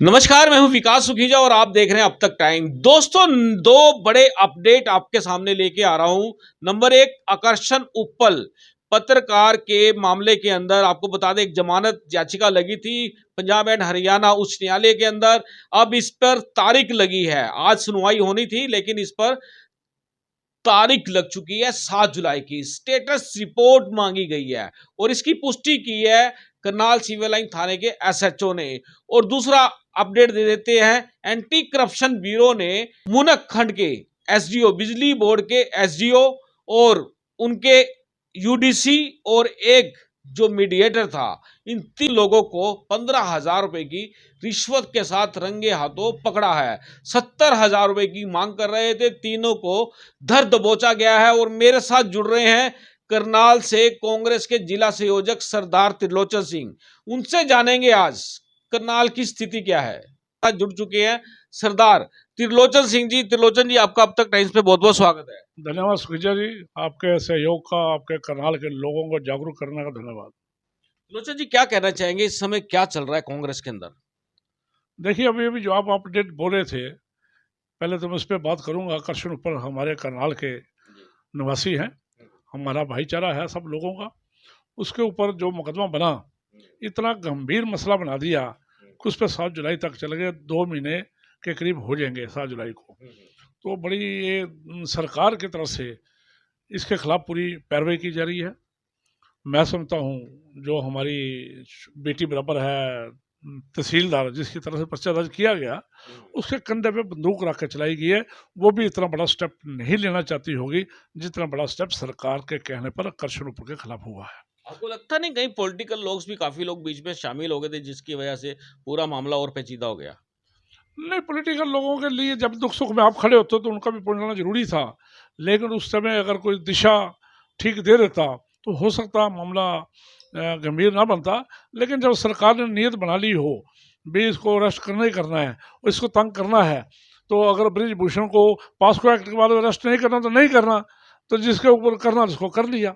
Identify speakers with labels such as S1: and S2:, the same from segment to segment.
S1: नमस्कार, मैं हूं विकास सुखीजा और आप देख रहे हैं अब तक टाइम। दोस्तों, दो बड़े अपडेट आपके सामने लेके आ रहा हूं। नंबर एक, आकर्षण उप्पल पत्रकार के मामले के अंदर आपको बता दें, एक जमानत याचिका लगी थी पंजाब एंड हरियाणा उच्च न्यायालय के अंदर। अब इस पर तारीख लगी है। आज सुनवाई होनी थी, लेकिन इस पर तारीख लग चुकी है 7 जुलाई की। स्टेटस रिपोर्ट मांगी गई है और इसकी पुष्टि की है करनाल सिविल लाइन थाने के एसएचओ ने। और दूसरा अपडेट दे देते हैं, एंटी करप्शन ब्यूरो ने मुनक खंड के एसडीओ, बिजली बोर्ड के एसडीओ और उनके यूडीसी और एक जो मीडिएटर था, इन 3 लोगों को 15,000 रुपए की रिश्वत के साथ रंगे हाथों पकड़ा है। 70,000 रुपए की मांग कर रहे थे। तीनों को धर दबोचा गया है। और मेरे साथ जुड़ रहे हैं करनाल से कांग्रेस के जिला संयोजक सरदार त्रिलोचन सिंह। उनसे जानेंगे आज करनाल की स्थिति क्या है। आज जुड़ चुके हैं सरदार त्रिलोचन सिंह जी। त्रिलोचन जी, आपका अब तक टाइम्स पे बहुत बहुत स्वागत है।
S2: धन्यवाद सुखीजा जी, आपके सहयोग का, आपके करनाल के लोगों को जागरूक करने का धन्यवाद।
S1: त्रिलोचन जी, क्या कहना चाहेंगे, इस समय क्या चल रहा है कांग्रेस के अंदर?
S2: देखिए, अभी अभी जो आप अपडेट बोले थे, पहले तो मैं उस पर बात करूंगा। आकर्षण ऊपर हमारे करनाल के निवासी हैं, हमारा भाईचारा है सब लोगों का। उसके ऊपर जो मुकदमा बना, इतना गंभीर मसला बना दिया कि उस पर 7 जुलाई तक चले गए। 2 महीने के करीब हो जाएंगे 7 जुलाई को। तो बड़ी ये सरकार की तरफ से इसके खिलाफ पूरी पैरवाई की जा रही है। मैं समझता हूँ जो हमारी बेटी बराबर है, तहसीलदार, जिसकी तरफ से पर्चा दर्ज किया गया, उसके कंधे पे बंदूक रख के चलाई गई है। वो भी इतना बड़ा स्टेप नहीं लेना चाहती होगी जितना बड़ा स्टेप सरकार के कहने पर आकर्षण ऊपर के खिलाफ हुआ है।
S1: आपको लगता नहीं कहीं पॉलिटिकल लोग भी, काफी लोग बीच में शामिल हो गए थे, जिसकी वजह से पूरा मामला और पेचीदा हो गया?
S2: नहीं, पॉलिटिकल लोगों के लिए जब दुख सुख में आप खड़े होते हो तो उनका भी बोलना जरूरी था, लेकिन उस समय अगर कोई दिशा ठीक दे देता तो हो सकता मामला गंभीर ना बनता। लेकिन जब सरकार ने नीयत बना ली हो भी इसको अरेस्ट करना ही करना है और इसको तंग करना है, तो अगर ब्रिजभूषण को पास्को एक्ट के बाद अरेस्ट नहीं करना तो नहीं करना, तो जिसके ऊपर करना उसको कर लिया।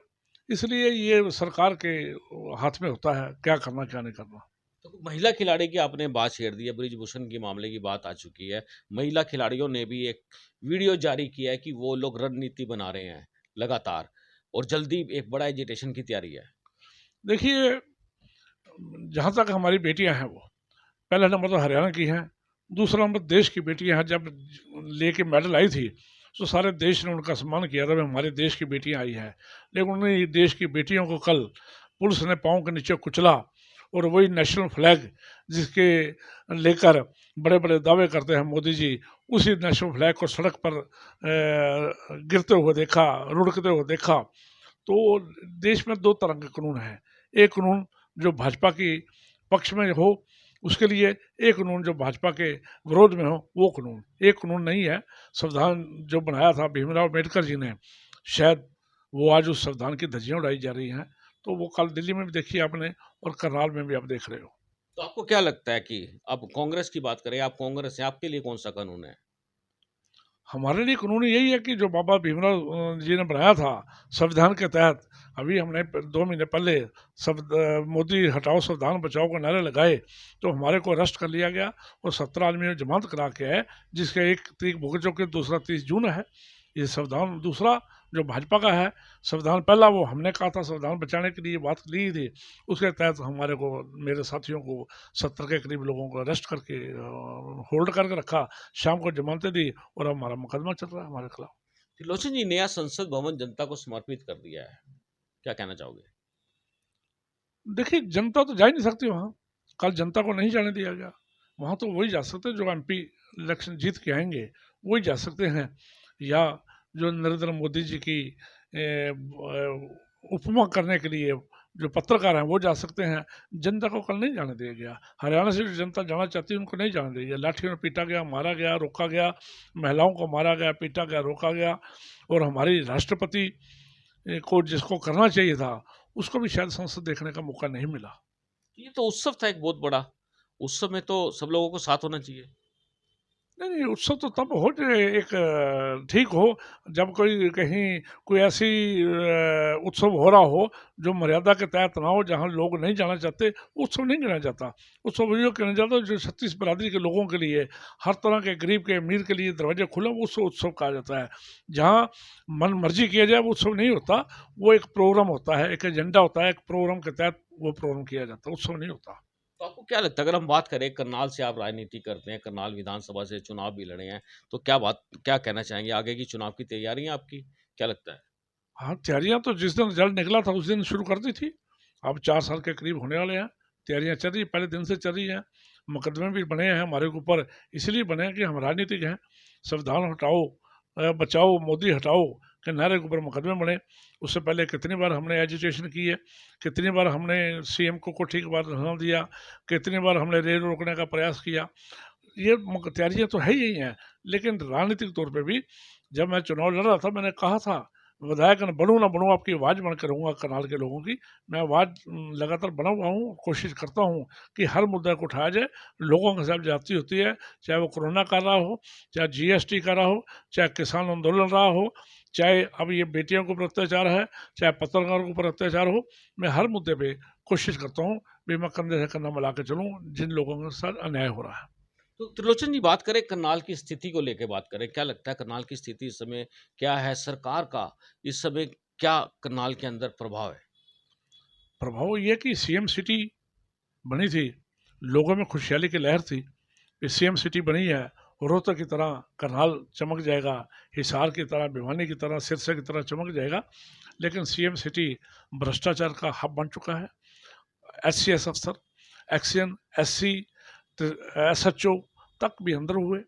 S2: इसलिए ये सरकार के हाथ में होता है क्या करना क्या नहीं करना।
S1: तो महिला खिलाड़ी की आपने बात छेड़ दी है, ब्रिजभूषण के मामले की बात आ चुकी है। महिला खिलाड़ियों ने भी एक वीडियो जारी किया है कि वो लोग रणनीति बना रहे हैं लगातार, और जल्दी एक बड़ा एजिटेशन की तैयारी है।
S2: देखिए, जहाँ तक हमारी बेटियां हैं, वो पहला नंबर तो हरियाणा की हैं, दूसरा नंबर देश की बेटियां हैं। जब लेके मेडल आई थी तो सारे देश ने उनका सम्मान किया था, हमारे देश की बेटियां आई हैं। लेकिन उन्हें देश की बेटियों को कल पुलिस ने पाँव के नीचे कुचला, और वही नेशनल फ्लैग जिसके लेकर बड़े बड़े दावे करते हैं मोदी जी, उसी नेशनल फ्लैग को सड़क पर गिरते हुए देखा, लुढ़कते हुए देखा। तो देश में 2 तरह के कानून हैं। एक कानून जो भाजपा की पक्ष में हो उसके लिए, एक कानून जो भाजपा के विरोध में हो वो कानून। एक कानून नहीं है। संविधान जो बनाया था भीमराव अम्बेडकर जी ने, शायद वो आज उस संविधान की धज्जियां उड़ाई जा रही हैं। तो वो कल दिल्ली में भी देखी आपने और करनाल में भी आप देख रहे हो।
S1: तो आपको क्या लगता है कि अब कांग्रेस की बात करें, आप कांग्रेस हैं, आपके लिए कौन सा कानून है?
S2: हमारे लिए कानून यही है कि जो बाबा भीमराव जी ने बनाया था संविधान के तहत। अभी हमने 2 महीने पहले मोदी हटाओ संविधान बचाओ का नारे लगाए, तो हमारे को अरेस्ट कर लिया गया और 17 आदमी ने जमानत करा के है, जिसका 1 तारीख भुगत चुके, दूसरा 30 जून है। ये संविधान दूसरा जो भाजपा का है, संविधान पहला वो हमने कहा था संविधान बचाने के लिए बात ली थी, उसके तहत हमारे को, मेरे साथियों को 70 के करीब लोगों को अरेस्ट करके होल्ड करके रखा, शाम को जमानतें दी और हमारा मुकदमा चल रहा है हमारे खिलाफ।
S1: त्रिलोचन जी, नया संसद भवन जनता को समर्पित कर दिया है, क्या कहना चाहोगे?
S2: देखिए, जनता तो जा ही नहीं सकती वहाँ। कल जनता को नहीं जाने दिया गया वहाँ। तो वही जा सकते हैं जो एमपी इलेक्शन जीत के आएंगे, वही जा सकते हैं। या जो नरेंद्र मोदी जी की उपमा करने के लिए जो पत्रकार हैं वो जा सकते हैं। जनता को कल नहीं जाने दिया गया। हरियाणा से जो जनता जाना चाहती है उनको नहीं जाने दिया गया। लाठियों में पीटा गया, मारा गया, रोका गया, महिलाओं को मारा गया, पीटा गया, रोका गया। और हमारी राष्ट्रपति को जिसको करना चाहिए था उसको भी शायद संसद देखने का मौका नहीं मिला।
S1: ये तो उत्सव था एक बहुत बड़ा। उत्सव में तो सब लोगों को साथ होना चाहिए।
S2: नहीं, नहीं, उत्सव तो तब हो जो एक ठीक हो, जब कोई कहीं कोई ऐसी उत्सव हो रहा हो जो मर्यादा के तहत ना हो, जहाँ लोग नहीं जाना चाहते, उत्सव नहीं गिना जाता। उत्सव वही कहना जाता है जो 36 बिरादरी के लोगों के लिए, हर तरह के गरीब के अमीर के लिए दरवाजे खुले, वो उत्सव उत्सव कहा जाता है। जहाँ मन मर्जी किया जाए वो उत्सव नहीं होता, वो एक प्रोग्राम होता है, एक एजेंडा होता है, एक प्रोग्राम के तहत वो प्रोग्राम किया जाता है, उत्सव नहीं होता।
S1: तो आपको क्या लगता है, अगर हम बात करें करनाल से आप राजनीति करते हैं, करनाल विधानसभा से चुनाव भी लड़े हैं, तो क्या कहना चाहेंगे आगे की चुनाव की तैयारी है आपकी? क्या लगता है?
S2: हाँ, तैयारियां तो जिस दिन रिजल्ट निकला था उस दिन शुरू कर दी थी। अब 4 साल के करीब होने वाले हैं। तैयारियां चल रही हैं, पहले दिन से चल रही हैं। मुकदमे भी बने हैं हमारे ऊपर, इसलिए बने हैं कि हम राजनीतिक हैं। संविधान हटाओ, बचाओ, मोदी हटाओ के नारे के ऊपर मुकदमे बने। उससे पहले कितनी बार हमने एजिटेशन की है, कितनी बार हमने सीएम को कोठी के बाद धरना दिया, कितनी बार हमने रेल रोकने का प्रयास किया। ये तैयारियां तो है ही हैं, लेकिन राजनीतिक तौर पे भी जब मैं चुनाव लड़ रहा था, मैंने कहा था विधायक न बनूं ना बनूं, आपकी आवाज़ बनकर रहूँगा करनाल के लोगों की। मैं आवाज़ लगातार बना हुआ हूँ, कोशिश करता हूँ कि हर मुद्दे को उठाया जाए। लोगों के साथ ज्यादती होती है, चाहे वो कोरोना का रहा हो, चाहे जीएसटी का रहा हो, चाहे किसान आंदोलन रहा हो, चाहे अब ये बेटियों के ऊपर अत्याचार है, चाहे पत्रकारों के ऊपर अत्याचार हो। मैं हर मुद्दे पे कोशिश करता हूँ भी मैं कंधे से कंधा मिला के चलूँ जिन लोगों के साथ अन्याय हो रहा है।
S1: तो त्रिलोचन जी, बात करें करनाल की स्थिति को लेके, बात करें, क्या लगता है करनाल की स्थिति इस समय क्या है? सरकार का इस समय क्या करनाल के अंदर प्रभाव है?
S2: प्रभाव ये कि सीएम सिटी बनी थी, लोगों में खुशहाली की लहर थी कि सीएम सिटी बनी है, रोहतक की तरह करनाल चमक जाएगा, हिसार की तरह, भिवानी की तरह, सिरसा की तरह चमक जाएगा। लेकिन सीएम सिटी भ्रष्टाचार का हब बन चुका है। एससीएस अफसर, एक्सीएन, एससी, एसएचओ तक भी अंदर हुए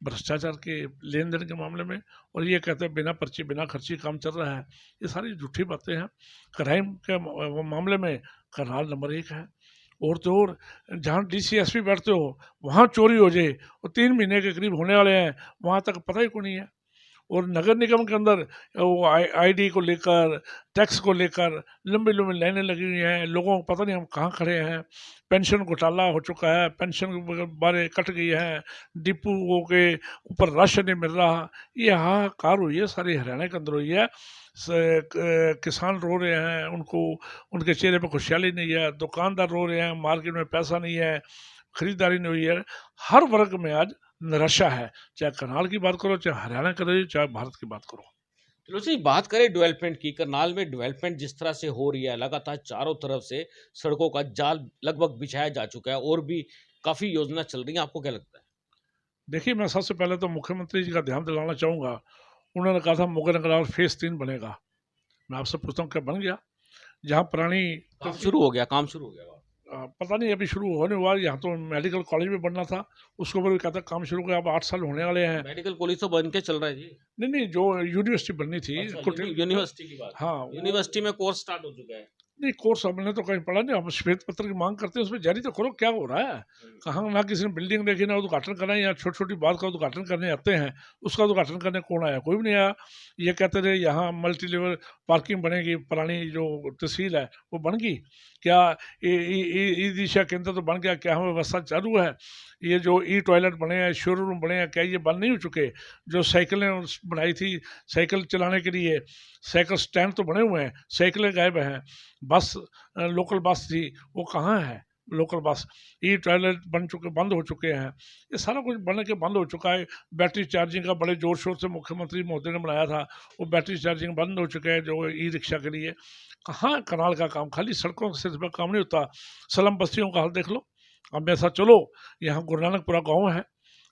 S2: भ्रष्टाचार के लेन देन के मामले में। और ये कहते हैं बिना पर्ची बिना खर्ची काम चल रहा है, ये सारी झूठी बातें हैं। क्राइम के मामले में करनाल नंबर 1 है। और तो और जहाँ डीसीएसपी बैठते हो वहाँ चोरी हो जाए, और 3 महीने के करीब होने वाले हैं, वहाँ तक पता ही को नहीं है। और नगर निगम के अंदर वो आईडी को लेकर, टैक्स को लेकर लंबी लंबी लाइनें लगी हुई हैं, लोगों को पता नहीं हम कहाँ खड़े हैं। पेंशन घोटाला हो चुका है, पेंशन के बारे कट गई है, डिपुओं के ऊपर राशन नहीं मिल रहा। ये हाहाकार हुई है, सारी हरियाणा के अंदर हुई है। किसान रो रहे हैं, उनको उनके चेहरे पर खुशहाली नहीं है, दुकानदार रो रहे हैं, मार्केट में पैसा नहीं है, खरीदारी नहीं हुई है। हर वर्ग में आज निराशा है, चाहे करनाल की बात करो, चाहे हरियाणा करो, चाहे भारत की बात करो।
S1: त्रिलोचन जी, बात करें डेवलपमेंट की, करनाल में डेवलपमेंट जिस तरह से हो रही है, लगातार चारों तरफ से सड़कों का जाल लगभग बिछाया जा चुका है और भी काफी योजना चल रही है, आपको क्या लगता है?
S2: देखिए, मैं सबसे पहले तो मुख्यमंत्री जी का ध्यान दिलाना चाहूँगा। उन्होंने कहा था मुगल फेज 3 बनेगा। मैं आपसे पूछता हूँ क्या बन गया? जहाँ पुरानी
S1: काम शुरू हो गया, काम शुरू हो गया।
S2: पता नहीं अभी शुरू होने हुआ, यहाँ तो मेडिकल कॉलेज में बनना था, उसके ऊपर भी कहता काम शुरू हो गया। अब 8 साल होने वाले हैं।
S1: मेडिकल कॉलेज तो बन के चल रहा है जी।
S2: नहीं नहीं, जो यूनिवर्सिटी बननी थी
S1: अच्छा,
S2: कुछ।
S1: यूनिवर्सिटी की बात।
S2: हाँ
S1: यूनिवर्सिटी में कोर्स स्टार्ट हो चुका है।
S2: नहीं, कोर्स हमने तो कहीं पढ़ा नहीं। हम श्वेत पत्र की मांग करते हैं, उसमें जारी तो करो क्या हो रहा है। कहाँ ना किसी ने बिल्डिंग देखी, ना उद्घाटन करना है, या छोटी छोटी बात का उद्घाटन करने आते हैं, उसका उद्घाटन करने कौन आया? कोई भी नहीं आया। ये कहते रहे यहाँ मल्टी लेवल पार्किंग बनेगी, पुरानी जो तहसील है वो बन गई क्या? ई दिशा केंद्र तो बन गया क्या? हमें व्यवस्था चालू है। ये जो ई टॉयलेट बने हैं, शोरूम बने हैं, क्या ये बंद नहीं हो चुके? जो साइकिलें बनाई थी साइकिल चलाने के लिए, साइकिल स्टैंड तो बने हुए हैं, साइकिलें गायब हैं। बस लोकल बस थी, वो कहाँ है? लोकल बस, ई टॉयलेट बन चुके, बंद हो चुके हैं। ये सारा कुछ बन के बंद हो चुका है। बैटरी चार्जिंग का बड़े जोर शोर से मुख्यमंत्री महोदय ने बनाया था, वो बैटरी चार्जिंग बंद हो चुके हैं जो ई रिक्शा के लिए। कहाँ करनाल का काम? खाली सड़कों से सिर्फ काम नहीं होता, स्लम बस्तियों का हाल देख लो। अब मेरे साथ चलो, यहाँ गुरु नानकपुरा गाँव है,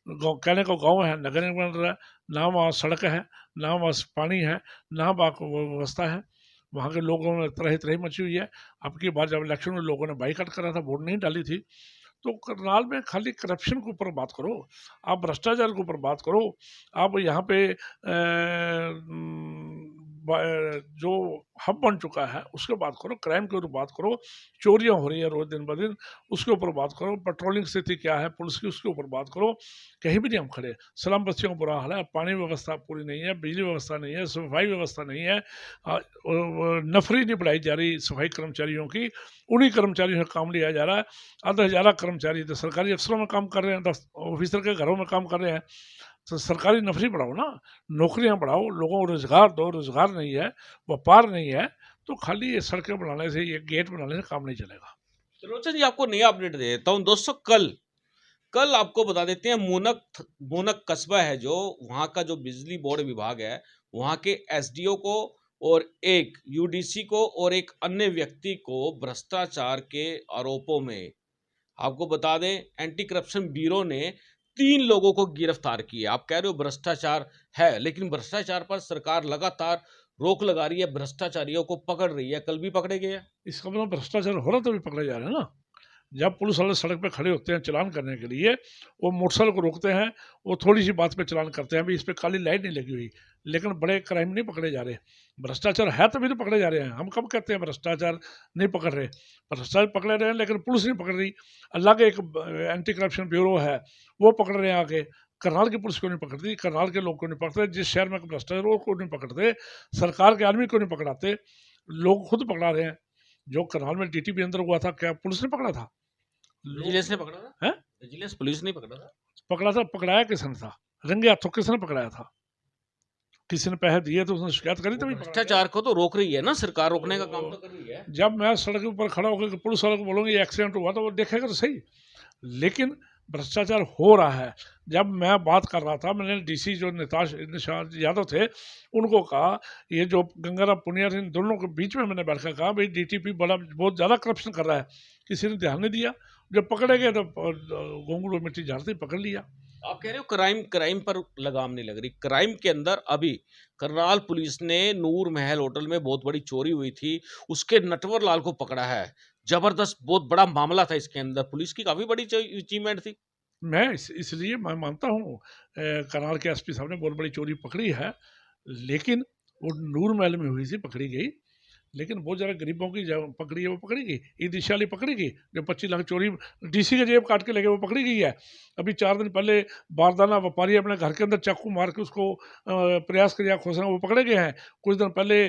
S2: गाँव कहने को गाँव है, नगर निगम बन रहा है, ना वहाँ सड़क है, ना वहाँ पानी है, ना वहाँ व्यवस्था है। वहाँ के लोगों में तरह तरह मची हुई है। अब की बार जब इलेक्शन में लोगों ने बाईकाट करा था, वोट नहीं डाली थी। तो करनाल में खाली करप्शन के ऊपर बात करो, आप भ्रष्टाचार के ऊपर बात करो, आप यहाँ पे जो हब बन चुका है उसके बात करो, क्राइम के ऊपर बात करो, चोरियां हो रही है रोज दिन ब दिन उसके ऊपर बात करो, पेट्रोलिंग स्थिति क्या है पुलिस की उसके ऊपर बात करो। कहीं भी नहीं हम खड़े। स्लम बस्तियों का बुरा हाल है, पानी व्यवस्था पूरी नहीं है, बिजली व्यवस्था नहीं है, सफाई व्यवस्था नहीं है, नफरी नहीं बढ़ाई जा रही सफाई कर्मचारियों की, उन्हीं कर्मचारियों से काम लिया जा रहा है। आधा हज़ारा कर्मचारी तो सरकारी अफसरों में काम कर रहे हैं, 10 ऑफिसर के घरों में काम कर रहे हैं। तो सरकारी नौकरी बढ़ाओ ना, नौकरियां बढ़ाओ, लोगों को रोजगार दो। रोजगार नहीं है, व्यापार नहीं है, तो खाली ये सड़कें बनाने से, ये गेट बनाने से काम नहीं चलेगा।
S1: त्रिलोचन जी, आपको नया अपडेट दे देता हूँ दोस्तों। कल कल आपको बता देते हैं, मूनक कस्बा है जो, वहाँ का जो बिजली बोर्ड विभाग है, वहाँ के एसडीओ को और एक यूडीसी को और एक अन्य व्यक्ति को भ्रष्टाचार के आरोपों में, आपको बता दें, एंटी करप्शन ब्यूरो ने 3 लोगों को गिरफ्तार किया। आप कह रहे हो भ्रष्टाचार है, लेकिन भ्रष्टाचार पर सरकार लगातार रोक लगा रही है, भ्रष्टाचारियों को पकड़ रही है। कल भी पकड़े गए हैं।
S2: इसका मतलब भ्रष्टाचार हो रहा तो भी पकड़े जा रहे हैं ना। जब पुलिस वाले सड़क पे खड़े होते हैं चालान करने के लिए, वो मोटरसाइकिल को रोकते हैं, वो थोड़ी सी बात पे चालान करते हैं, अभी इस पे काली लाइट नहीं लगी हुई, लेकिन बड़े क्राइम नहीं पकड़े जा रहे। भ्रष्टाचार है तभी तो पकड़े जा रहे हैं। हम कब कहते हैं भ्रष्टाचार नहीं पकड़ रहे? भ्रष्टाचार पकड़े रहे हैं, लेकिन पुलिस नहीं पकड़ रही। अल्लाह के एक एंटी करप्शन ब्यूरो है, वो पकड़ रहे हैं आके। करनाल की पुलिस को नहीं पकड़ती, करनाल के लोग को नहीं पकड़ते, जिस शहर में भ्रष्टाचार वो को नहीं पकड़ते, सरकार के आदमी को नहीं पकड़ाते, लोग खुद पकड़ा रहे हैं। जो करनाल में डीटीपी अंदर हुआ था, क्या पुलिस ने पकड़ा था?
S1: विजिलेंस ने पकड़ा था?
S2: हैं?
S1: विजिलेंस पुलिस नहीं पकड़ा था?
S2: पकड़ा था, पकड़ाया किसने था? रंगे हाथों किसने पकड़ाया था? किसी ने पैसे दिए तो उसने शिकायत करी
S1: वो
S2: तभी पकड़ा गया।
S1: भ्रष्टाचार को तो रोक रही है ना सरकार, रोकने का काम तो कर रही है।
S2: जब मैं सड़क के ऊपर खड़ा होकर पुलिस वाले को बोलूंगी एक्सीडेंट हुआ तो वो देखेगा तो सही, लेकिन भ्रष्टाचार हो रहा है। जब मैं बात कर रहा था, मैंने डीसी जो निशांत यादव थे उनको कहा, ये जो गंगाराम पुनिया इन दोनों के बीच में मैंने बैठकर कहा भाई डीटीपी बड़ा बहुत ज़्यादा करप्शन कर रहा है, किसी ने ध्यान नहीं दिया। जब पकड़े गए तो घुंगरू मिट्टी झाड़ते पकड़ लिया।
S1: आप कह रहे हो क्राइम क्राइम पर लगाम नहीं लग रही। क्राइम के अंदर अभी करनाल पुलिस ने नूर महल होटल में बहुत बड़ी चोरी हुई थी, उसके नटवर लाल को पकड़ा है। जबरदस्त, बहुत बड़ा मामला था इसके अंदर, पुलिस की काफी बड़ी अचीवमेंट थी।
S2: मैं इसलिए मैं मानता हूँ करनाल के एसपी साहब ने बहुत बड़ी चोरी पकड़ी है, लेकिन वो नूर महल में हुई थी, पकड़ी गई। लेकिन वो जरा गरीबों की जब पकड़ी है वो पकड़ी गई, ईद वाली पकड़ी गई, जो 25 लाख चोरी डीसी के जेब काट के लेके वो पकड़ी गई है। अभी 4 दिन पहले बारदाना व्यापारी अपने घर के अंदर चाकू मार के उसको प्रयास किया खोसना, वो पकड़े गए हैं। कुछ दिन पहले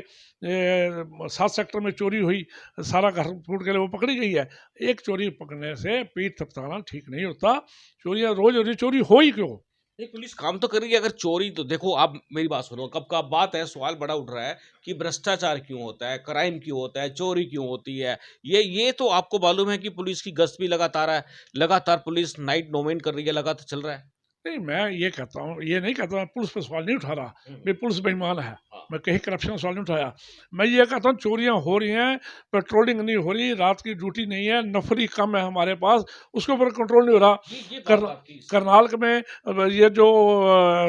S2: 7 सेक्टर में चोरी हुई, सारा घर फूट के लिए, वो पकड़ी गई है। एक चोरी पकड़ने से पीठ थपथपाना ठीक नहीं होता। चोरियाँ रोज हो रही, चोरी हो ही क्यों?
S1: नहीं, पुलिस काम तो कर रही है। अगर चोरी, तो देखो आप मेरी बात सुनो, कब का बात है, सवाल बड़ा उठ रहा है कि भ्रष्टाचार क्यों होता है, क्राइम क्यों होता है, चोरी क्यों होती है। ये तो आपको मालूम है कि पुलिस की गश्त भी लगातार है, लगातार पुलिस नाइट नोमेन कर रही है, लगातार चल रहा है।
S2: नहीं, मैं ये कहता हूँ, ये नहीं कहता, मैं पुलिस पे सवाल नहीं उठा रहा, मैं पुलिस बेईमान है,
S1: हाँ।
S2: मैं कहीं करप्शन का सवाल नहीं उठाया। मैं ये कहता हूँ चोरियाँ हो रही हैं, पेट्रोलिंग नहीं हो रही, रात की ड्यूटी नहीं है, नफरी कम है हमारे पास, उसके ऊपर कंट्रोल नहीं हो रहा।
S1: ये
S2: कर,
S1: बात आपकी सही।
S2: करनाल में ये जो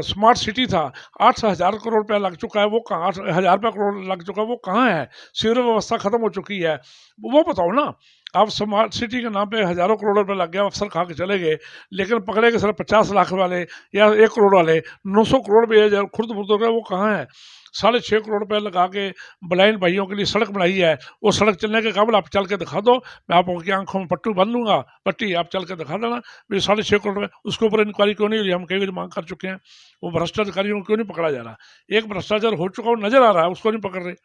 S2: स्मार्ट सिटी था, 8,000 करोड़ रुपया लग चुका है, वो कहाँ, 8,000 रुपया करोड़ लग चुका है, वो कहाँ है? सीवर व्यवस्था खत्म हो चुकी है, वो बताओ ना। अब स्मार्ट सिटी के नाम पे हज़ारों करोड़ रुपए लग गया, अफसर खा के चले गए, लेकिन पकड़े गए सिर्फ 50 लाख वाले या 1 करोड़ वाले। 900 करोड़ भी खुर्द बुर्द हो गया, वो कहाँ है? 6.5 करोड़ रुपए लगा के ब्लाइंड भाइयों के लिए सड़क बनाई है, वो सड़क चलने के काबिल आप चल के दिखा दो, मैं आपकी आंखों में पट्टू बन लूंगा, पट्टी आप चल के दिखा देना। 6.5 करोड़ रुपए, उसके ऊपर इंक्वायरी क्यों नहीं हो रही? हम कई मांग कर चुके हैं, वो भ्रष्टाचारियों को क्यों नहीं पकड़ा जा रहा? एक भ्रष्टाचार हो चुका वो नजर आ रहा है, उसको नहीं पकड़ रहे।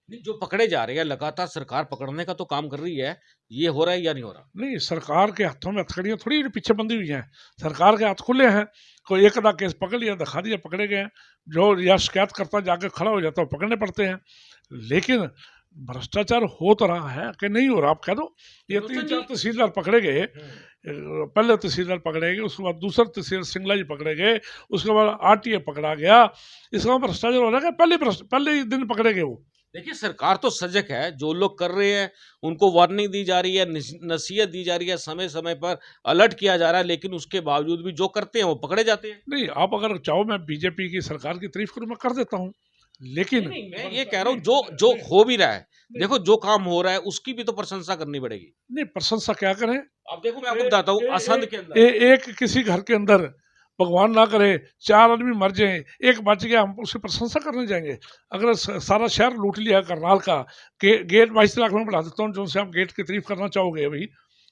S1: नहीं, जो पकड़े जा रहे हैं लगातार, सरकार पकड़ने का तो काम कर रही है, ये हो रहा है या नहीं हो रहा?
S2: नहीं, सरकार के हाथों में हथकड़ियाँ थोड़ी पीछे बंधी हुई हैं, सरकार के हाथ खुले हैं। कोई एक आधा केस पकड़ लिया, दिखा दिया, पकड़े गए हैं। जो या शिकायत करता जाके खड़ा हो जाता है, पकड़ने पड़ते हैं। लेकिन भ्रष्टाचार हो तो रहा है कि नहीं हो रहा? आप कह दो। ये 3-4 तहसीलदार पकड़े गए, पहले तहसीलदार पकड़े गए, उसके बाद दूसरा तहसीलदार सिंगला जी पकड़े गए, उसके बाद आरटीए पकड़ा गया। इसका भ्रष्टाचार हो रहा है, पहले ही दिन पकड़े गए वो।
S1: देखिए, सरकार तो सजग है, जो लोग कर रहे हैं उनको वार्निंग दी जा रही है, नसीहत दी जा रही है, समय समय पर अलर्ट किया जा रहा है, लेकिन उसके बावजूद भी जो करते हैं वो पकड़े जाते हैं।
S2: नहीं, आप अगर चाहो मैं बीजेपी की सरकार की तारीफ करूं, मैं कर देता हूँ, लेकिन
S1: नहीं, मैं ये कह रहा हूँ जो हो भी रहा है, देखो जो काम हो रहा है उसकी भी तो प्रशंसा करनी पड़ेगी।
S2: नहीं, प्रशंसा क्या करें?
S1: अब देखो, मैं आपको बताता हूँ, असंध के अंदर
S2: एक किसी घर के अंदर भगवान ना करे 4 आदमी मर जाएं, एक बच गया, हम उसकी प्रशंसा करने जाएंगे? अगर सारा शहर लूट लिया करनाल का, गेट 22 लाख में बढ़ा देता हूँ, जो से आप गेट की तारीफ करना चाहोगे अभी,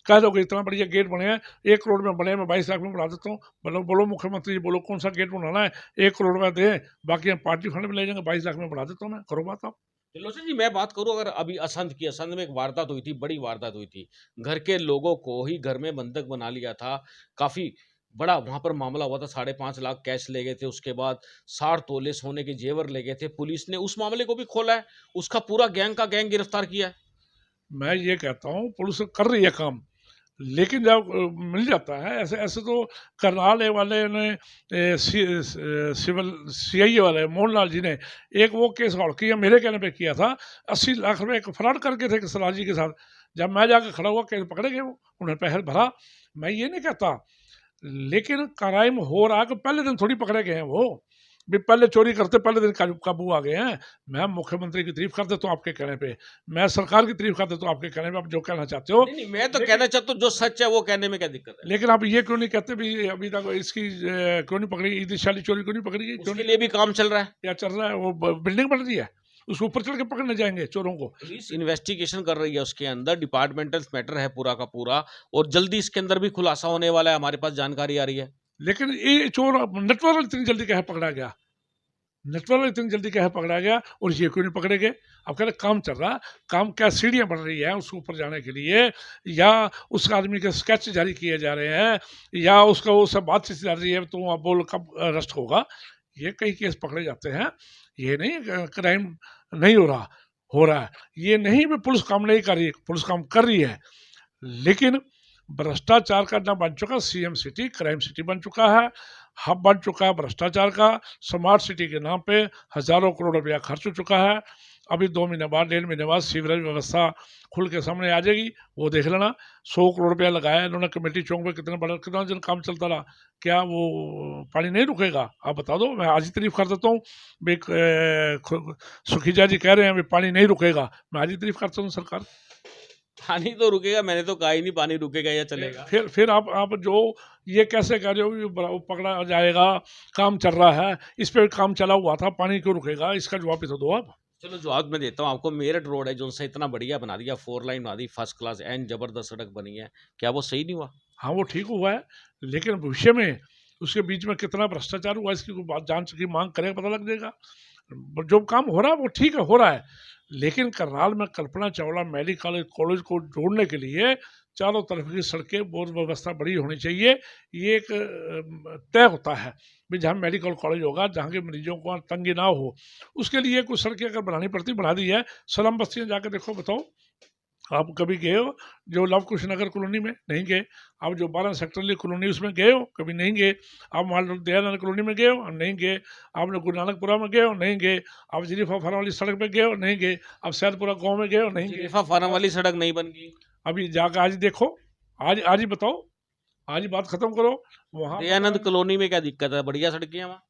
S2: कह दोगे इतना बढ़िया गेट बने हैं, 1 करोड़ में बने हैं, मैं 22 लाख में बढ़ा देता हूँ। बोलो बोलो मुख्यमंत्री जी, बोलो कौन सा गेट बनाना है, 1 करोड़ में दें, बाकी हम पार्टी फंड में ले जाएंगे, 22 लाख में बढ़ा देता हूँ मैं, करो बात आप।
S1: त्रिलोचन जी, मैं बात करूं, अगर अभी असंध की, असंध में एक वारदात हुई थी, बड़ी वारदात हुई थी, घर के लोगों को ही घर में बंधक बना लिया था, काफी बड़ा वहां पर मामला हुआ था, 5.5 लाख कैश ले गए थे, उसके बाद 60 तोले सोने के जेवर ले गए थे, पुलिस ने उस मामले को भी खोला है, उसका पूरा गैंग का गैंग गिरफ्तार किया है।
S2: मैं ये कहता हूँ पुलिस कर रही है काम, लेकिन जब मिल जाता है ऐसे ऐसे तो करनाल वाले ने सिविल सीआईए वाले मोहनलाल जी ने एक वो केस हॉल किया, मेरे कहने पे किया था, 80 लाख रुपए एक फ्रॉड करके थे सराज जी के साथ। जब मैं जाकर खड़ा हुआ केस पकड़े गए वो, उन्होंने पैसे भरा। मैं ये नहीं कहता, लेकिन क्राइम हो रहा है कि पहले दिन थोड़ी पकड़े गए हैं वो, भी पहले चोरी करते पहले दिन काबू आ गए हैं। मैं मुख्यमंत्री की तारीफ कर देता हूँ आपके कहने पे, मैं सरकार की तारीफ कर देता हूँ आपके कहने पे, आप जो कहना चाहते हो।
S1: नहीं नहीं, मैं तो कहना चाहता हूँ जो सच है वो कहने में क्या दिक्कत है।
S2: लेकिन आप ये क्यों नहीं कहते भी अभी तक इसकी क्यों नहीं पकड़ी, ईदिशाली चोरी क्यों नहीं पकड़ी गई, क्यों
S1: उसके
S2: नहीं?
S1: लिए भी काम चल रहा है,
S2: क्या चल रहा है? वो बिल्डिंग बन रही है, उसके ऊपर चढ़ के पकड़ने जाएंगे चोरों को।
S1: पुलिस इन्वेस्टिगेशन कर रही है, उसके अंदर डिपार्टमेंटल मैटर है पूरा का पूरा, और जल्दी इसके अंदर भी खुलासा होने वाला है, हमारे पास जानकारी आ रही है।
S2: लेकिन ये चोर नेटवर्क इतनी जल्दी कहे पकड़ा गया, नेटवर्क इतनी जल्दी कहे पकड़ा गया, और ये क्यों नहीं पकड़े गए? अब कह रहे काम चल रहा, काम क्या सीढ़ियाँ बन रही है उसके ऊपर जाने के लिए, या उस आदमी के स्केच जारी किए जा रहे हैं, या उसका वो सब बातचीत चल रही है, तो आप बोल कब अरेस्ट होगा? ये कई केस पकड़े जाते हैं, ये नहीं क्राइम नहीं हो रहा है, ये नहीं भी पुलिस काम नहीं कर रही, पुलिस काम कर रही है, लेकिन भ्रष्टाचार का अड्डा बन चुका, सीएम सिटी क्राइम सिटी बन चुका है, हब बन चुका है भ्रष्टाचार का। स्मार्ट सिटी के नाम पे हजारों करोड़ रुपया खर्च हो चुका है। अभी 2 महीने बाद 1.5 महीने बाद सीवरेज व्यवस्था खुल के सामने आ जाएगी, वो देख लेना। 100 करोड़ रुपया लगाया इन्होंने कमेटी चौक पे, कितना दिन काम चलता रहा, क्या वो पानी नहीं रुकेगा? आप बता दो, मैं आज ही तारीफ कर देता हूँ। सुखीजा जी कह रहे हैं पानी नहीं रुकेगा, मैं आज ही तारीफ करता हूँ सरकार।
S1: पानी तो रुकेगा, मैंने तो कहा ही नहीं पानी रुकेगा या चलेगा।
S2: फिर आप जो ये कैसे कह रहे हो कि वो पकड़ा जाएगा, काम चल रहा है, इस पे काम चला हुआ था, पानी क्यों रुकेगा? इसका जवाब भी तो दो आप।
S1: चलो जवाब मैं देता हूँ आपको। मेरठ रोड है जो से इतना बढ़िया बना दिया, 4 लाइन बना दी, फर्स्ट क्लास एंड जबरदस्त सड़क बनी है, क्या वो सही नहीं हुआ?
S2: हाँ वो ठीक हुआ है, लेकिन भविष्य में उसके बीच में कितना भ्रष्टाचार हुआ इसकी कोई बात जांच की मांग करें, पता लग जाएगा। जो काम हो रहा है वो ठीक है, हो रहा है, लेकिन करनाल में कल्पना चावला मेडिकल कॉलेज को जोड़ने के लिए चारों तरफ की सड़कें बहुत व्यवस्था बड़ी होनी चाहिए। ये एक तय होता है भी जहाँ मेडिकल कॉलेज होगा, जहाँ के मरीजों को तंगी ना हो, उसके लिए कुछ सड़कें अगर बनानी पड़ती बना दी है। स्लम बस्तियाँ जाकर देखो, बताओ आप कभी गए हो? जो लव कुश नगर कॉलोनी में नहीं गए, आप जो 12 सेक्टर कॉलोनी उसमें गए हो? कभी नहीं गए। आप मान लो दयानंद कॉलोनी में गए हो? नहीं गए। आपने गुरु नानकपुरा में गए हो? नहीं गए। आप जरीफा फार्म वाली सड़क पे गए हो? नहीं गए। आप सैदपुरा गांव में गए हो? नहीं गए।
S1: जरीफा फार्म वाली सड़क नहीं बन गई,
S2: अभी जाकर आज देखो, आज ही बताओ, आज ही बात खत्म करो। वहाँ
S1: दयानंद कॉलोनी में क्या दिक्कत है, बढ़िया सड़कें हैं वहाँ।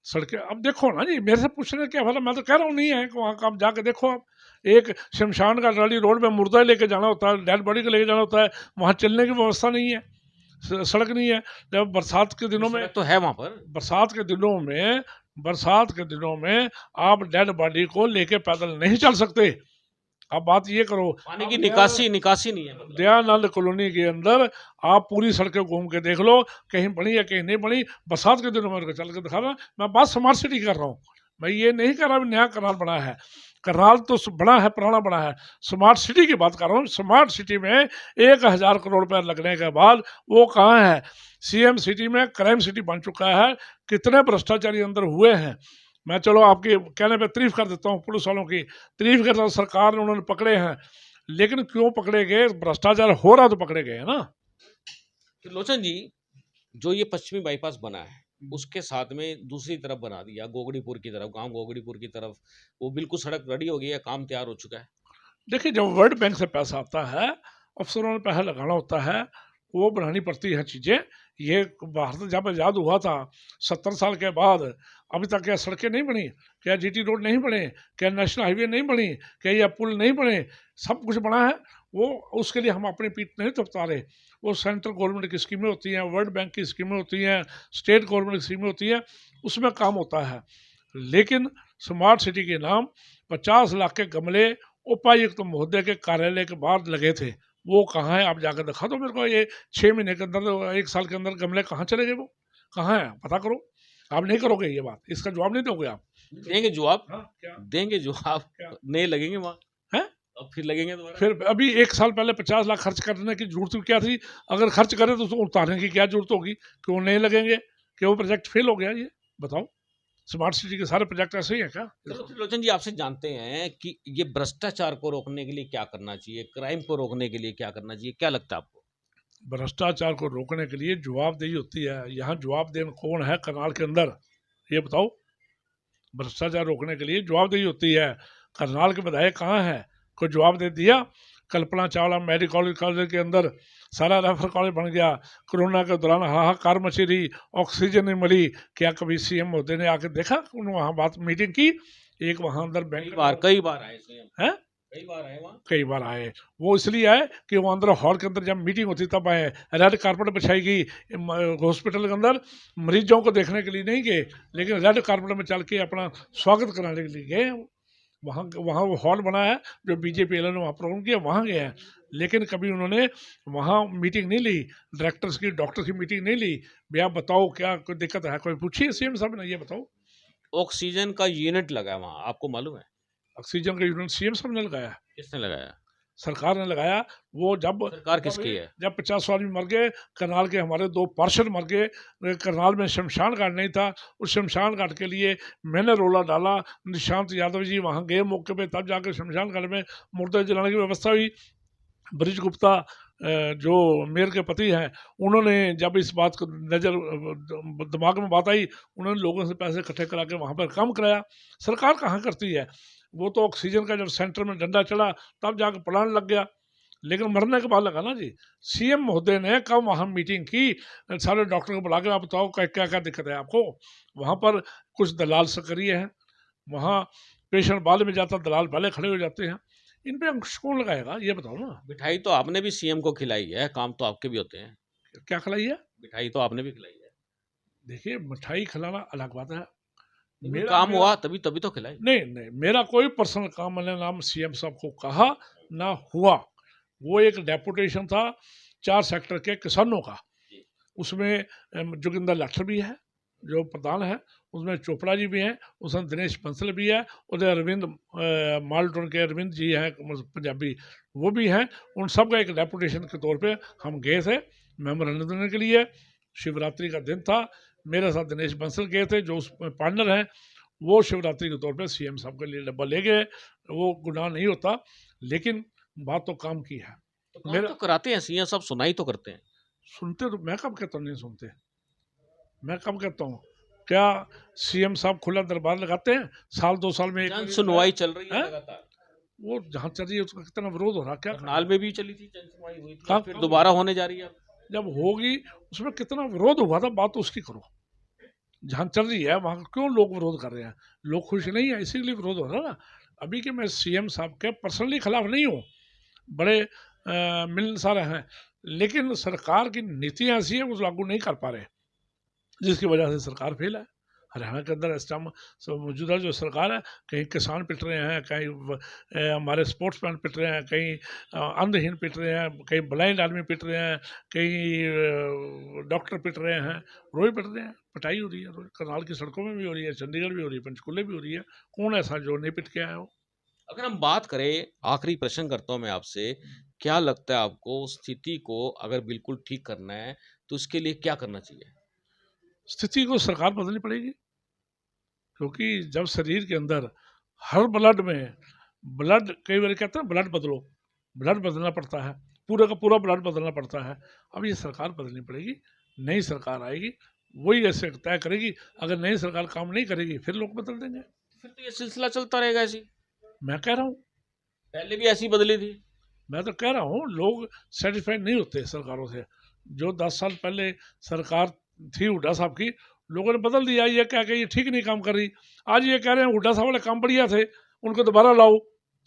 S2: सड़कें अब देखो ना जी, मेरे से पूछने क्या मतलब, मैं तो कह रहा हूँ नहीं है कि वहाँ का, आप जाके देखो। आप एक शमशान का रैली रोड में मुर्दा लेके जाना होता है, डेड बॉडी को लेके जाना होता है, वहाँ चलने की व्यवस्था नहीं है, सड़क नहीं है। जब बरसात के दिनों में,
S1: तो है वहाँ पर,
S2: बरसात के दिनों में आप डेड बॉडी को लेके पैदल नहीं चल सकते। अब बात ये करो,
S1: पानी की निकासी नहीं है मतलब।
S2: दयानंद कॉलोनी के अंदर आप पूरी सड़कें घूम के देख लो, कहीं बनी है कहीं नहीं बनी। बरसात के दिनों में चल के दिखा रहा, मैं बात स्मार्ट सिटी कर रहा हूँ, मैं ये नहीं कर रहा नया करनाल बना है। करनाल तो बड़ा है, पुराना बना है। स्मार्ट सिटी की बात कर रहा हूँ। स्मार्ट सिटी में 1000 करोड़ रुपए लगने के बाद वो कहाँ है? सीएम सिटी में क्राइम सिटी बन चुका है। कितने भ्रष्टाचारी अंदर हुए हैं। मैं चलो आपके कहने पे तारीफ कर देता हूँ, पुलिस वालों की तारीफ करता हूँ, सरकार ने उन्होंने पकड़े हैं, लेकिन क्यों पकड़े गए? भ्रष्टाचार हो रहा तो पकड़े गए ना।
S1: त्रिलोचन जी, जो ये पश्चिमी बाईपास बना है उसके साथ में दूसरी तरफ बना दिया, गोगड़ीपुर की तरफ, गांव गोगड़ीपुर की तरफ, वो बिल्कुल सड़क रेडी हो गई है, काम तैयार हो चुका है।
S2: देखिए, जब वर्ल्ड बैंक से पैसा आता है, अफसरों ने पैसा लगाना होता है, वो बनानी पड़ती हैं चीज़ें। ये भारत जब आज़ाद हुआ था 70 साल के बाद, अभी तक क्या सड़कें नहीं बनी, क्या जीटी रोड नहीं बने, क्या नेशनल हाईवे नहीं बनी, क्या ये पुल नहीं बने, सब कुछ बना है। वो उसके लिए हम अपनी पीठ नहीं थपथपा रहे। वो सेंट्रल गवर्नमेंट की स्कीमें होती हैं, वर्ल्ड बैंक की स्कीमें होती हैं, स्टेट गवर्नमेंट की स्कीमें होती हैं, उसमें काम होता है। लेकिन स्मार्ट सिटी के नाम 50 लाख के गमले उपायुक्त महोदय के कार्यालय के बाहर लगे थे, वो कहाँ है? आप जाकर दिखा दो मेरे को। ये 6 महीने के अंदर, 1 साल के अंदर गमले कहाँ चले गए? वो कहाँ है? पता करो। आप नहीं करोगे ये बात, इसका जवाब नहीं दोगे आप?
S1: देंगे जवाब,
S2: हाँ, क्या
S1: देंगे जवाब।
S2: क्या
S1: नहीं लगेंगे वहाँ,
S2: है?
S1: अब फिर लगेंगे दोबारा।
S2: फिर अभी 1 साल पहले 50 लाख खर्च करने की जरूरत क्या थी? अगर खर्च करें तो उसको उतारने की क्या जरूरत होगी? क्यों नहीं लगेंगे? क्यों प्रोजेक्ट फेल हो गया? ये बताओ। स्मार्ट सिटी के सारे प्रोजेक्ट ऐसे ही है क्या?
S1: चलो त्रिलोचन जी, आपसे जानते हैं कि ये भ्रष्टाचार को रोकने के लिए क्या करना चाहिए, क्राइम को रोकने के लिए क्या करना चाहिए, क्या लगता है आपको?
S2: भ्रष्टाचार को रोकने के लिए जवाबदेही होती है। यहाँ जवाबदेह कौन है करनाल के अंदर? ये बताओ। भ्रष्टाचार रोकने के लिए जवाबदेही होती है। करनाल के विधायक कहाँ है? कोई जवाब दे दिया? कल्पना चावला मेडिकल कॉलेज के अंदर सारा रेफर कॉलेज बन गया। कोरोना के दौरान हाहाकार मची रही, ऑक्सीजन नहीं मिली। क्या कभी सीएम मोदी ने आके देखा? उन्होंने वहाँ बात मीटिंग की? एक वहाँ अंदर बैंक
S1: कई बार आए सीएम,
S2: है,
S1: कई बार आए वहाँ।
S2: कई बार आए। वो इसलिए आए कि वो अंदर हॉल के अंदर जब मीटिंग होती तब आए। रेड कारपेट बिछाई गई हॉस्पिटल के अंदर, मरीजों को देखने के लिए नहीं गए, लेकिन रेड कारपेट में चल के अपना स्वागत कराने के लिए गए। वहाँ वहाँ वो हॉल बना है जो बीजेपी वालों ने वहाँ प्रोग्राम किया, वहाँ गए हैं। लेकिन कभी उन्होंने वहाँ मीटिंग नहीं ली, डायरेक्टर्स की, डॉक्टर की मीटिंग नहीं ली। भैया बताओ क्या कोई दिक्कत है? कोई पूछिए सीएम साहब ने, ये बताओ।
S1: ऑक्सीजन का यूनिट लगा है वहाँ, आपको मालूम है?
S2: ऑक्सीजन का यूनिट सीएम साहब ने लगाया?
S1: किसने लगाया?
S2: सरकार ने लगाया। वो जब
S1: सरकार किसकी है?
S2: जब 50 आदमी मर गए, करनाल के हमारे 2 पार्षद मर गए, करनाल में शमशान घाट नहीं था, उस शमशान घाट के लिए मैंने रोला डाला। निशांत यादव जी वहाँ गए मौके पे, तब जाकर शमशान घाट में मुर्दे जलाने की व्यवस्था हुई। ब्रिज गुप्ता जो मेयर के पति हैं, उन्होंने जब इस बात को दिमाग में बात आई, उन्होंने लोगों से पैसे इकट्ठे करा के वहाँ पर काम कराया। सरकार कहाँ करती है? वो तो ऑक्सीजन का जब सेंटर में डंडा चला तब जाकर प्लान लग गया, लेकिन मरने के बाद लगा ना जी। सीएम महोदय ने कब वहाँ मीटिंग की, सारे डॉक्टर को बुला के आप बताओ क्या क्या दिक्कत है आपको? वहाँ पर कुछ दलाल सक्रिय हैं, वहाँ पेशेंट बाद में जाता, दलाल पहले खड़े हो जाते हैं। इन पे अंकुश कौन लगाएगा? ये बताओ ना।
S1: मिठाई तो आपने भी सीएम को खिलाई है, काम तो आपके भी होते हैं।
S2: क्या खिलाई है?
S1: मिठाई तो आपने भी खिलाई है।
S2: देखिए, मिठाई खिलाना अलग बात है।
S1: मेरा काम हुआ तभी तभी तो खिलाई।
S2: नहीं नहीं, मेरा कोई पर्सनल काम मैंने नाम सीएम साहब को कहा ना हुआ। वो एक डेपुटेशन था 4 सेक्टर के किसानों का। उसमें जोगिंदर लाठर भी है जो प्रधान है, उसमें चोपड़ा जी भी हैं, उसमें दिनेश बंसल भी है, उधर अरविंद मालटोन के अरविंद जी हैं पंजाबी, वो भी हैं। उन सब का एक डेपुटेशन के तौर पे हम गए थे मेमोरेंडम देने के लिए। शिवरात्रि का दिन था, मेरे साथ दिनेश बंसल गए थे जो उसमें पार्टनर हैं। वो शिवरात्रि के तौर पे सीएम साहब के लिए डब्बा ले गए। वो गुनाह नहीं होता, लेकिन बात तो काम की है।
S1: तो काम
S2: मेरा
S1: तो कराते हैं सीएम साहब, सुनाई तो करते हैं।
S2: सुनते तो मैं कब कहता हूँ नहीं सुनते? मैं कब कहता हूँ? क्या सीएम साहब खुला दरबार लगाते हैं? साल 2 साल में एक
S1: जन
S2: बार
S1: सुनवाई चल रही है
S2: हैं?
S1: लगातार।
S2: वो जहाँ चल रही है उसका कितना विरोध हो रहा है? क्या
S1: करनाल में भी चली थी, जन सुनवाई हुई थी,
S2: कब-
S1: फिर
S2: कब-
S1: दोबारा होने जा रही है अब।
S2: जब होगी उसमें कितना विरोध हुआ था, बात तो उसकी करो। जहाँ चल रही है वहाँ क्यों लोग विरोध कर रहे हैं? लोग खुश नहीं है, इसीलिए विरोध हो रहा है ना। अभी के मैं सीएम साहब के पर्सनली खिलाफ नहीं हूँ, बड़े मिलनसार हैं, लेकिन सरकार की नीतियाँ ऐसी है वो लागू नहीं कर पा रहे, जिसकी वजह से सरकार फेल है। हरियाणा के अंदर इस टाइम मौजूदा जो सरकार है, कहीं किसान पिट रहे हैं, कहीं हमारे स्पोर्ट्समैन पिट रहे हैं, कहीं अंधहीन पिट रहे हैं, कहीं ब्लाइंड आदमी पिट रहे हैं, कहीं डॉक्टर पिट रहे हैं, रोज पिट रहे हैं। पिटाई हो रही है रोज, करनाल की सड़कों में भी हो रही है, चंडीगढ़ भी हो रही है, पंचकुले भी हो रही है। कौन ऐसा जो नहीं पिट के आया हो?
S1: अगर हम बात करें, आखिरी प्रश्न करता हूं मैं आपसे, क्या लगता है आपको स्थिति को अगर बिल्कुल ठीक करना है तो इसके लिए क्या करना चाहिए?
S2: स्थिति को सरकार बदलनी पड़ेगी, क्योंकि जब शरीर के अंदर हर ब्लड में ब्लड, कई बार कहते हैं ब्लड बदलो, ब्लड बदलना पड़ता है, पूरा का पूरा ब्लड बदलना पड़ता है। अब ये सरकार बदलनी पड़ेगी, नई सरकार आएगी, वही ऐसे तय करेगी। अगर नई सरकार काम नहीं करेगी फिर लोग बदल देंगे।
S1: फिर तो ये सिलसिला चलता रहेगा ऐसी।
S2: मैं कह रहा हूँ,
S1: पहले भी ऐसी बदली थी।
S2: मैं तो कह रहा हूँ, लोग सेटिस्फाइड नहीं होते सरकारों से। जो 10 साल पहले सरकार थी हुड्डा साहब की, लोगों ने बदल दिया, ये कह के ये ठीक नहीं काम कर रही। आज ये कह रहे हैं हुड्डा साहब वाले काम बढ़िया थे, उनको दोबारा लाओ।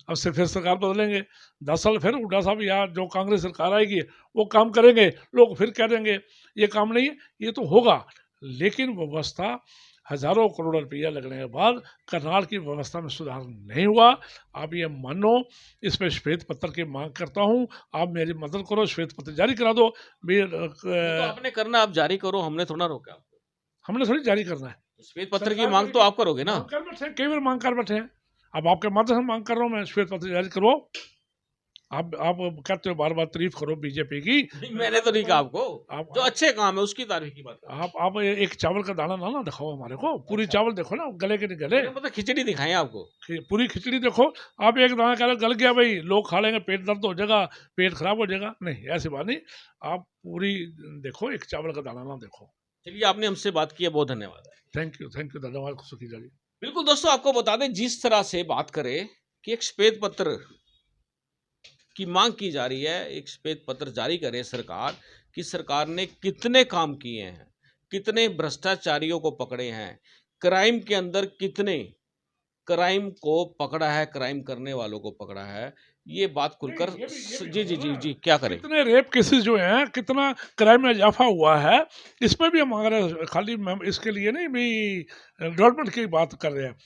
S2: अब से फिर सरकार बदलेंगे, 10 साल फिर हुड्डा साहब या जो कांग्रेस सरकार आएगी वो काम करेंगे, लोग फिर कह देंगे ये काम नहीं है। ये तो होगा, लेकिन व्यवस्था हजारों करोड़ रुपया लगने के बाद करनाल की व्यवस्था में सुधार नहीं हुआ। आप ये मानो, इस पर श्वेत पत्र की मांग करता हूँ, आप मेरी मदद करो, श्वेत पत्र जारी करा दो।
S1: तो आपने करना, आप जारी करो, हमने थोड़ा रोका आपको।
S2: हमने थोड़ी जारी करना है,
S1: श्वेत पत्र की मांग तो आप करोगे ना?
S2: मांग कर बैठे, कई बार मांग कर बैठे हैं। अब आपके माध्यम से मांग कर रहा हूँ मैं, श्वेत पत्र जारी करो। आप कहते हो बार बार तारीफ करो बीजेपी की,
S1: मैंने तो नहीं कहा आपको,
S2: आप
S1: जो अच्छे काम है उसकी तारीफ की बात कर।
S2: आप एक चावल का दाना ना दिखाओ हमारे को, पूरी चावल देखो ना, गले के नहीं गले,
S1: मतलब खिचड़ी दिखाएं आपको।
S2: पूरी खिचड़ी देखो। आप एक दाना कह रहे गल गया भाई, लोग खा लेंगे, पेट दर्द हो जाएगा, पेट खराब हो जाएगा, नहीं ऐसी बात नहीं। आप पूरी देखो, एक चावल का दाना ना देखो।
S1: चलिए, आपने हमसे बात की है, बहुत धन्यवाद।
S2: थैंक यू धन्यवाद, सुखी जाली।
S1: बिल्कुल दोस्तों, आपको बता दें, जिस तरह से बात करें कि एक श्वेत पत्र की मांग की जा रही है, एक श्वेत पत्र जारी करे सरकार कि सरकार ने कितने काम किए हैं, कितने भ्रष्टाचारियों को पकड़े हैं, क्राइम के अंदर कितने क्राइम को पकड़ा है, क्राइम करने वालों को पकड़ा है, ये बात खुलकर जी क्या करें।
S2: कितने रेप केसेस जो हैं, कितना क्राइम में इजाफा हुआ है, इस पर भी हम अगर खाली इसके लिए नहीं भी डेवलपमेंट की बात कर रहे हैं।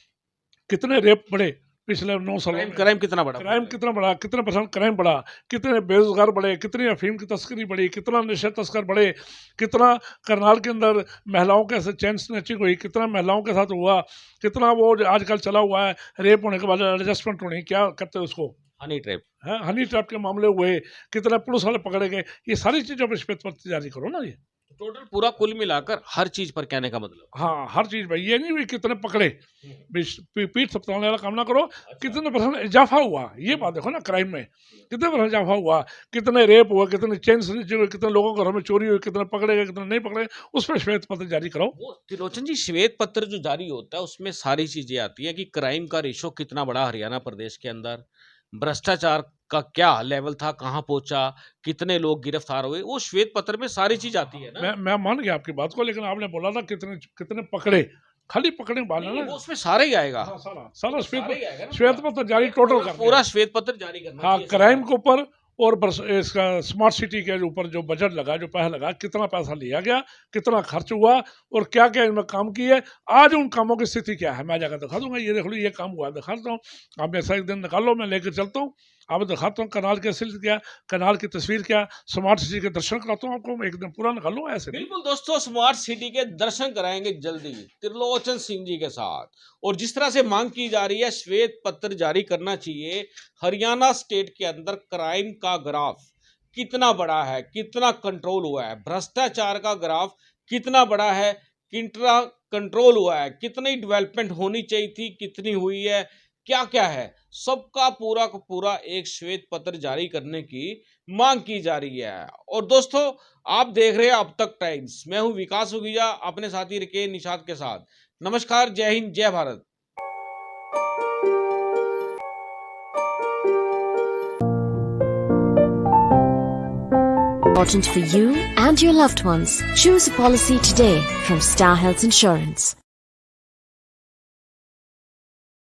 S2: कितने रेप बढ़े पिछले 9 सालों में,
S1: क्राइम कितना बढ़ा,
S2: क्राइम कितना बढ़ा, कितने परसेंट क्राइम बढ़ा, कितने बेरोजगार बढ़े, कितनी अफीम की तस्करी बढ़ी, कितना नशा तस्कर बढ़े, कितना करनाल के अंदर महिलाओं के साथ चैन स्नैचिंग हुई, कितना महिलाओं के साथ हुआ, कितना वो आजकल चला हुआ है रेप होने के बाद एडजस्टमेंट होने, क्या कहते हैं उसको,
S1: हनी ट्रैप
S2: है, हनी ट्रैप के मामले हुए, कितने पुलिस वाले पकड़े गए। ये सारी चीज़ों पर श्वेत पत्र जारी करो ना। ये
S1: टोटल पूरा कुल मिलाकर हर चीज पर कहने का मतलब।
S2: हाँ, हर चीज भाई, ये नहीं भी कितने पकड़े, पीठ थपथपाने वाला काम ना करो। कितने परसेंट इजाफा हुआ, ये बात देखो ना, क्राइम में कितने परसेंट इजाफा हुआ, कितने रेप हुए, कितने चेन स्नैचिंग हुए, कितने लोगों के घर में चोरी हुई, कितने पकड़े गए, कितने नहीं पकड़े, उस पर श्वेत पत्र जारी करो।
S1: वो त्रिलोचन जी, श्वेत पत्र जो जारी होता है उसमें सारी चीजें आती हैं कि क्राइम का रेशो कितना बड़ा हरियाणा प्रदेश के अंदर, भ्रष्टाचार का क्या लेवल था, कहाँ पहुंचा, कितने लोग गिरफ्तार हुए, वो श्वेत पत्र में सारी चीज आती है ना।
S2: मैं मान गया आपकी बात को, लेकिन आपने बोला था कितने कितने पकड़े, खाली पकड़ने वाला ना,
S1: वो उसमें सारा ही आएगा।
S2: हाँ, सारा
S1: श्वेत
S2: श्वेत पत्र जारी टोटल कर,
S1: पूरा श्वेत पत्र जारी करना।
S2: हाँ, क्राइम के ऊपर और इसका स्मार्ट सिटी के ऊपर जो बजट लगा, जो पैसा लगा, कितना पैसा लिया गया, कितना खर्च हुआ और क्या क्या इनमें काम किए, आज उन कामों की स्थिति क्या है, मैं जाकर दिखा दूंगा। ये देख लो, ये काम हुआ, दिखाता हूँ। आप ऐसा एक दिन निकाल लो, मैं लेकर चलता हूँ, आप दिखाता हूँ कनाल की असलियत क्या, कनाल की तस्वीर क्या, स्मार्ट सिटी के दर्शन कराता हूँ आपको, एक दिन पूरा निकाल लो ऐसे।
S1: बिल्कुल दोस्तों, स्मार्ट सिटी के दर्शन कराएंगे जल्दी त्रिलोचन सिंह जी के साथ। और जिस तरह से मांग की जा रही है, श्वेत पत्र जारी करना चाहिए। हरियाणा स्टेट के अंदर क्राइम का ग्राफ कितना बड़ा है, कितना कंट्रोल हुआ है, भ्रष्टाचार का ग्राफ कितना बड़ा है, कितना कंट्रोल हुआ है, कितनी डेवलपमेंट होनी चाहिए थी, कितनी हुई है, क्या क्या है, सबका पूरा का पूरा एक श्वेत पत्र जारी करने की मांग की जा रही है। और दोस्तों, आप देख रहे हैं अब तक टाइम्स, मैं हूं विकास सुगीजा, अपने साथी के निशाद के साथ। नमस्कार, जय हिंद, जय Bharat.
S3: Important for you and your loved ones. Choose a policy today from Star Health Insurance.